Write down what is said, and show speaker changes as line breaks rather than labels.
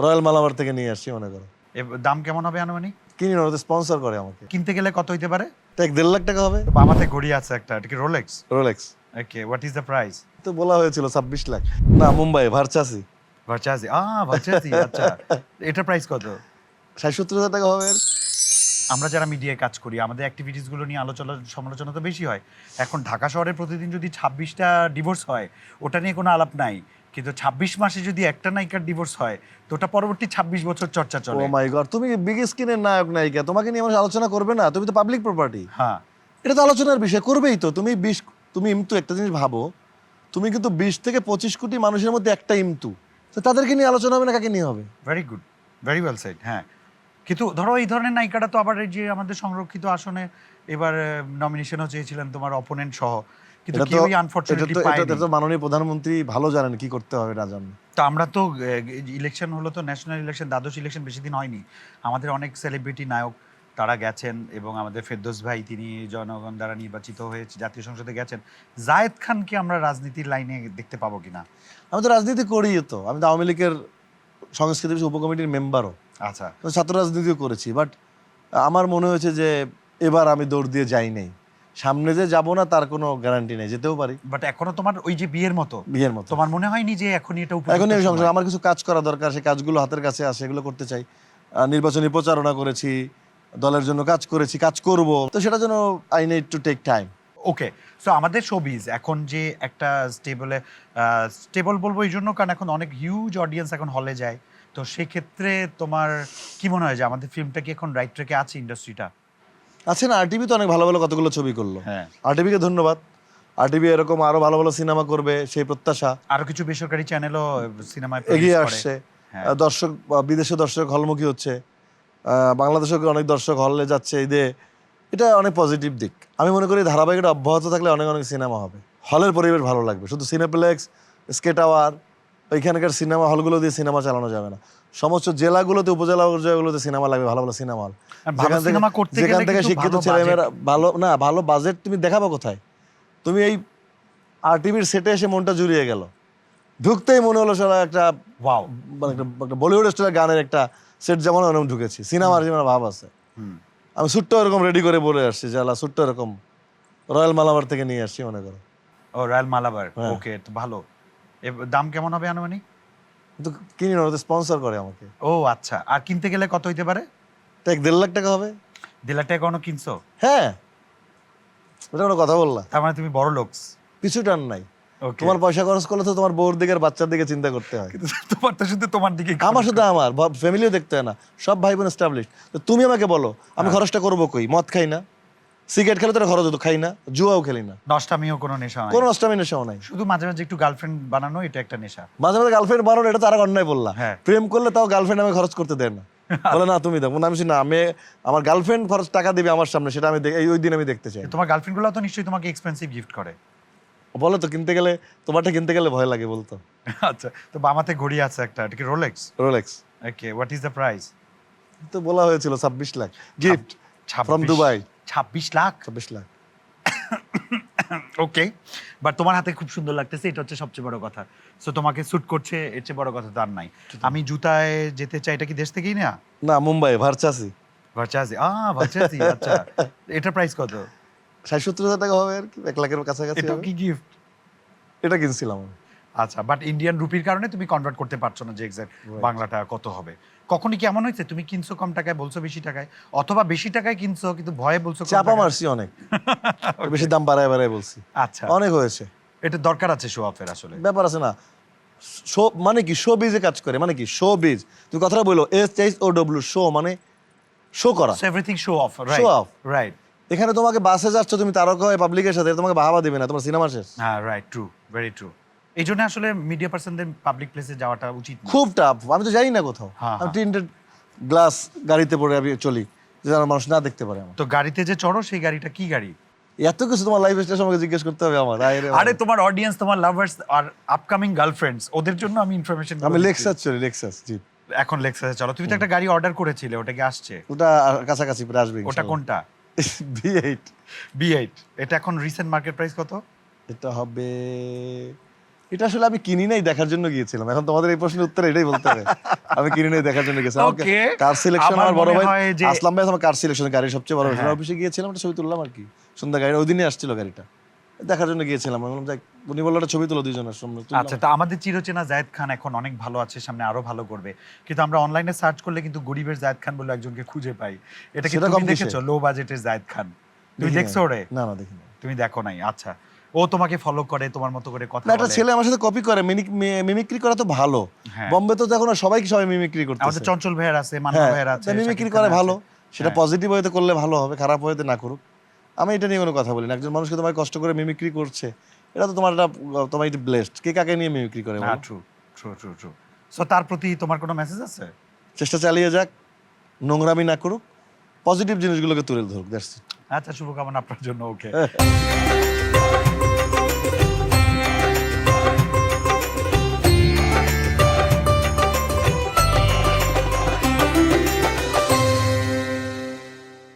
Royal Malabar থেকে নিয়ে আসছি মনে করো।
দাম কেমন হবে আনুমানিক?
কিনি না, ওদের স্পন্সর করে আমাকে।
কিনতে গেলে কত হইতে পারে?
এক 1.5 লাখ টাকা হবে।
আমাতে ঘড়ি আছে একটা, এটা কি Rolex?
Rolex.
Okay, what is the price?
তো বলা হয়েছিল 26 লাখ। না, মুম্বাই ভার্চাসি।
ভার্চাসি, ভার্চাসি, আচ্ছা। এটার প্রাইস কত?
60-70 হাজার টাকা হবে।
আমরা যারা মিডিয়ায় কাজ করি, আমাদের অ্যাক্টিভিটিস গুলো নিয়ে আলোচনা সমালোচনা তো বেশি হয়। এখন ঢাকা শহরে প্রতিদিন যদি 26টা ডিভোর্স হয়, ওটা নিয়ে কোনো আলাপ নাই। কিন্তু 26 মাসে যদি একটা নায়িকার ডিভোর্স হয়, তো ওটা পরবর্তী 26 বছর চর্চা
ও
চলে।
মাই গড, তুমি বিগ স্ক্রিনের নায়ক নায়িকা, তোমাকে নিয়ে মানুষ আলোচনা করবে না? তুমি তো পাবলিক প্রপার্টি।
হ্যাঁ,
এটা তো আলোচনার বিষয়, করবেই তো। তুমি ইমতু, একটা জিনিস ভাবো, তুমি কিন্তু 20 থেকে 25 কোটি মানুষের মধ্যে একটা ইমতু, তো তাদেরকে নিয়ে আলোচনা হবে না, কাকে নিয়ে হবে?
Very good, very well said. হ্যাঁ, কিন্তু ধরো এই ধরনের নায়িকাটা তো আবার এই যে আমাদের সংরক্ষিত আসনে এবার নমিনেশনও চেয়েছিলেন তোমার অপোনেন্ট সহ, কিন্তু
এটা তো
কেউই আনফরচুনেটলি পায়নি।
এটা তো মাননীয় প্রধানমন্ত্রী ভালো জানেন কি করতে হবে না জানেন।
তো আমরা তো ইলেকশন হলো, তো ন্যাশনাল ইলেকশন, দ্বাদশ ইলেকশন বেশি দিন হয়নি। আমাদের অনেক সেলিব্রিটি নায়ক তারা গেছেন, এবং আমাদের ফেরদৌস ভাই তিনি জনগণ দ্বারা নির্বাচিত হয়ে জাতীয় সংসদে গেছেন। জায়েদ খানকে আমরা রাজনীতির লাইনে দেখতে পাবো কিনা?
আমি তো রাজনীতি করি, তো আমি তো আওয়ামী লীগের সংস্কৃতি বিষয় উপকমিটির মেম্বারও,
আচ্ছা,
ছাত্র রাজনীতিও করেছি। বাট আমার মনে হয়েছে যে এবার আমি দৌড় দিয়ে যাই নাই, সামনে যে যাব না তার কোনো গ্যারান্টি নেই, যেতেও পারি।
বাট এখনো তোমার ওই যে বিয়ের মতো
মতো
তোমার মনে হয়নি যে এখনই এটা উপযুক্ত
এখন এই
সময়?
সংসার আমার কিছু কাজ করা দরকার, সেই কাজগুলো হাতের কাছে আসে, এগুলো করতে চাই। নির্বাচনী প্রচারণা করেছি, দলের জন্য কাজ করেছি, কাজ করব, তো সেটার জন্য I need to take time.
Okay, so আমাদের শোবিজ এখন যে একটা স্টেবল বলবো এই জন্য কারণ এখন অনেক হিউজ অডিয়েন্স এখন হলে যায়। তো সেক্ষেত্রে তোমার কি মনে হয় যে আমাদের ফিল্মটা কি এখন রাইট ট্র্যাকে আছে, ইন্ডাস্ট্রিটা?
আছে না, আরটিভি তো অনেক ভালো ভালো কতগুলো ছবি করলো।
হ্যাঁ,
আরটিভিকে ধন্যবাদ। আরটিভি এরকম আরো ভালো ভালো সিনেমা করবে সেই প্রত্যাশা।
আরো কিছু বেসরকারি চ্যানেলও সিনেমায়
এগিয়ে
করে।
আসছে।
হ্যাঁ,
দর্শক, বিদেশে দর্শক হলমুখী হচ্ছে, বাংলাদেশেও অনেক দর্শক হলে যাচ্ছে ঈদে, এটা অনেক পজিটিভ দিক। আমি মনে করি ধারাবাহিকটা অব্যাহত থাকলে অনেক অনেক সিনেমা হবে, হলের পরিবেশ ভালো লাগবে। শুধু সিনেপ্লেক্স, স্কে টাওয়ার, ওইখানকার সিনেমা হলগুলো দিয়ে সিনেমা চালানো যাবে না। সমস্ত জেলাগুলোতে, উপজেলা পর্যায়গুলোতে সিনেমা লাগবে, ভালো ভালো সিনেমা হল,
আর ভালো সিনেমা করতে
যেখান
গেলে
থেকে
কিন্তু
শিক্ষিত
ভালো
ছেলেমেয়েরা
বাজেট।
ভালো না, ভালো বাজেট তুমি দেখাবো কোথায়? তুমি এই আরটিভির সেটে এসে মনটা জুড়িয়ে গেল, ঢুকতেই মনে হলো সারা একটা
ওয়াও।
মানে একটা বলিউড স্টাইলের গানের একটা সেট, যেমন ওরকম ঢুকেছি, সিনেমার যেমন ভাব আছে।
হুম,
আমি সুটটা এরকম রেডি করে বলে আসছি, যে আল্লাহ সুটটা এরকম রয়্যাল মালাবার থেকে নিয়ে আসছি মনে করো।
ও রয়্যাল মালাবার,
হ্যাঁ।
ওকে, তো ভালো। দাম কেমন হবে আনুমানিক?
কিন্তু কিনি না, ওদের স্পন্সর করে আমাকে।
ও আচ্ছা, আর কিনতে গেলে কত হইতে পারে?
তো এক 1.5 লাখ টাকা হবে।
1.5 লাখ টাকা কোনো কিনছো?
হ্যাঁ, এটা কোনো কথা বললা?
তার মানে তুমি বড় লোকস।
পিছু টান নাই।
ওকে,
তোমার পয়সা খরচ করলে তো তোমার বউর দিকে আর বাচ্চার দিকে চিন্তা করতে হয়।
কিন্তু তোমার তো শুধু তোমার দিকে
আমার শুধু আমার ফ্যামিলিও দেখতে হয় না, সব ভাই বোন এস্টাবলিশ। তো তুমি আমাকে বলো আমি খরচটা করবো কই? মদ খাই না, সিগারেট খেলে তোরা খরচ হতো, খাই না, জুয়াও খেলি না,
নষ্টামিও কোনো নেশা নাই,
কোনো নষ্টামি নেশাও নাই।
শুধু মাঝে মাঝে একটু গার্লফ্রেন্ড বানানো, এটা একটা নেশা।
মাঝে মাঝে গার্লফ্রেন্ড বানানো, এটা তো আর অন্যায় বললা।
হ্যাঁ।
প্রেম করলে তাও গার্লফ্রেন্ড আমি খরচ করতে দেয় না, বলে না তুমি দাও। আমি বলছি, না, আমি আমার গার্লফ্রেন্ড খরচ টাকা দিবে আমার সামনে, সেটা আমি ওই দিন আমি দেখতে চাই।
তোমার গার্লফ্রেন্ড গুলো তো নিশ্চয়ই তোমাকে এক্সপেন্সিভ গিফট করে।
বলো তো, কিনতে গেলে, তোমারটা কিনতে গেলে ভয় লাগে বলতো।
আচ্ছা, তো বামাতে ঘড়ি আছে একটা, এটা কি Rolex?
Rolex.
Okay, what is the price?
তো বলা হয়েছিল 26 lakh gift from Dubai.
26 lakh?
26 lakh.
Okay, but তোমার হাতে খুব সুন্দর লাগতেছে, এটা হচ্ছে সবচেয়ে বড় কথা। সো তোমাকে স্যুট করছে, এর চেয়ে বড় কথা তো আর নাই। আমি জুতায় যেতে চাই, এটা কি দেশ থেকেই না?
না, মুম্বাই ভার্চাসি।
ভার্চাসি, ভার্চাসি, আচ্ছা। এটার প্রাইস কত?
60-70 হাজার টাকা হবে আর কি, 1 লাখের কাছাকাছি
এটা
হবে।
কি গিফট?
এটা কিনছিলাম আমি।
আচ্ছা, বাট ইন্ডিয়ান রুপির কারণে তুমি কনভার্ট করতে পারছো না যে এক্সাক্ট বাংলাটা কত হবে। কখনই কি এমন হয়েছে তুমি কিনছো কম টাকায়, বলছো বেশি টাকায়, অথবা বেশি টাকায় কিনছো কিন্তু ভয়ে বলছো কম
চাপা
টাকায়?
মারছি অনেক, বেশি দাম বাড়ায় বাড়ায় বলছি,
আচ্ছা,
অনেক হয়েছে।
এটা দরকার আছে শো অফের আসলে।
ব্যাপার আছে না, শো মানে কি, শো বিজে কাজ করে মানে কি, শো বিজ। তুমি কথাটা বললো SHOW, শো মানে শো করা,
so everything show off,
show
right?
Of.
Right,
এখানে তোমাকে বাসে যাচ্ছ, তুমি তারকা হয়ে পাবলিকের সাথে, তোমাকে বাহাবা দিবে না, তোমার সিনেমা শেষ।
হ্যাঁ, রাইট, ট্রু, ভেরি ট্রু। এই জন্য আসলে মিডিয়া পার্সনদের পাবলিক প্লেসে যাওয়াটা উচিত না।
খুব টাফ, আমি তো যাই না কোথাও।
হ্যাঁ,
আমি
হ্যাঁ।
টিন্টেড গ্লাস গাড়িতে পরে আমি চলি, যেন মানুষ না দেখতে পারে আমার।
তো গাড়িতে যে চড়ো, সেই গাড়িটা কি গাড়ি?
এত কিছু তোমার লাইফ স্টাইল সম্পর্কে জিজ্ঞেস করতে হবে আমার?
আরে তোমার অডিয়েন্স, তোমার লাভার্স আর আপকামিং গার্লফ্রেন্ডস, ওদের জন্য আমি ইনফরমেশন।
আমি লেক্সাস চলি, লেক্সাস জি।
এখন লেক্সাসে চলো। তুমি তো একটা গাড়ি অর্ডার করেছিলে, ওটা কি আসছে?
ওটা কাছাকাছি প্রায় আসবে
ওটা কোনটা?
V8।
B8। এটা এখন রিসেন্ট মার্কেট প্রাইস কত?
এটা হবে এটা আসলে আমি কিনি নাই, দেখার জন্য গিয়েছিলাম। এখন তোমাদের এই প্রশ্নের উত্তর এটাই বলতে হবে, আমি কিনি নাই, দেখার জন্য গেছিলাম।
Okay,
কার সিলেকশন
আমার
আমার বড়
মনে
ভাই
হয় যে-
আসলাম ভাই আমার কার সিলেকশন, গাড়ির সবচেয়ে বড়
হ্যাঁ।
অফিসে গিয়েছিলাম, একটা ছবি তুললাম আর কি, সুন্দর গাড়ি, ওই দিনই আসছিল গাড়িটা, দেখার জন্য গিয়েছিলাম। আমি বললাম যাক, উনি বললো একটা ছবি তুলো দুইজনের সামনে, তুললাম।
আচ্ছা, তা আমাদের চিরচেনা জায়েদ খান এখন অনেক ভালো আছে, সামনে আরো ভালো করবে, কিন্তু আমরা অনলাইনে সার্চ করলে কিন্তু গরিবের জায়েদ খান বলে একজনকে খুঁজে পাই। এটা কি
সেটা
তুমি
কম কিসে?
দেখেছো, লো বাজেটের জায়েদ খান? তুমি
দেখি নাই।
দেখছো ওরে?
না না দেখি নাই।
তুমি দেখো নাই? আচ্ছা, ও তোমাকে ফলো করে, তোমার মতো করে কথা
না, একটা
বলে।
ছেলে আমার সাথে কপি করে, মিমিক্রি করা তো ভালো।
হ্যাঁ।
বোম্বে তো এখন সবাই মিমিক্রি
আমাদের
করতেছে।
চঞ্চল ভাইয়ের আছে, মান্না
হ্যাঁ,
ভাইয়ের আছে,
মিমিক্রি
শাকিব
করে
খানের
ভালো,
আছে।
সেটা
হ্যাঁ।
পজিটিভ ওয়েতে করলে ভালো হবে, খারাপ ওয়েতে না করুক। আমি এটা নিয়ে কোনো কথা বলি না। একজন মানুষকে তোমার কষ্ট করে মিমিক্রি করছে, এটা তো তোমার একটা, তোমার এটা ব্লেসড। কে কাকে নিয়ে মিমিক্রি করে
হ্যাঁ,
বলো?
True true true true. So তার প্রতি তোমার কোনো মেসেজ আছে?
চেষ্টা চালিয়ে যাক, নোংরামি না করুক, পজিটিভ জিনিসগুলোকে তুলে ধরুক, দ্যাটস ইট।
আচ্ছা, শুভকামনা আপনার জন্য। ওকে।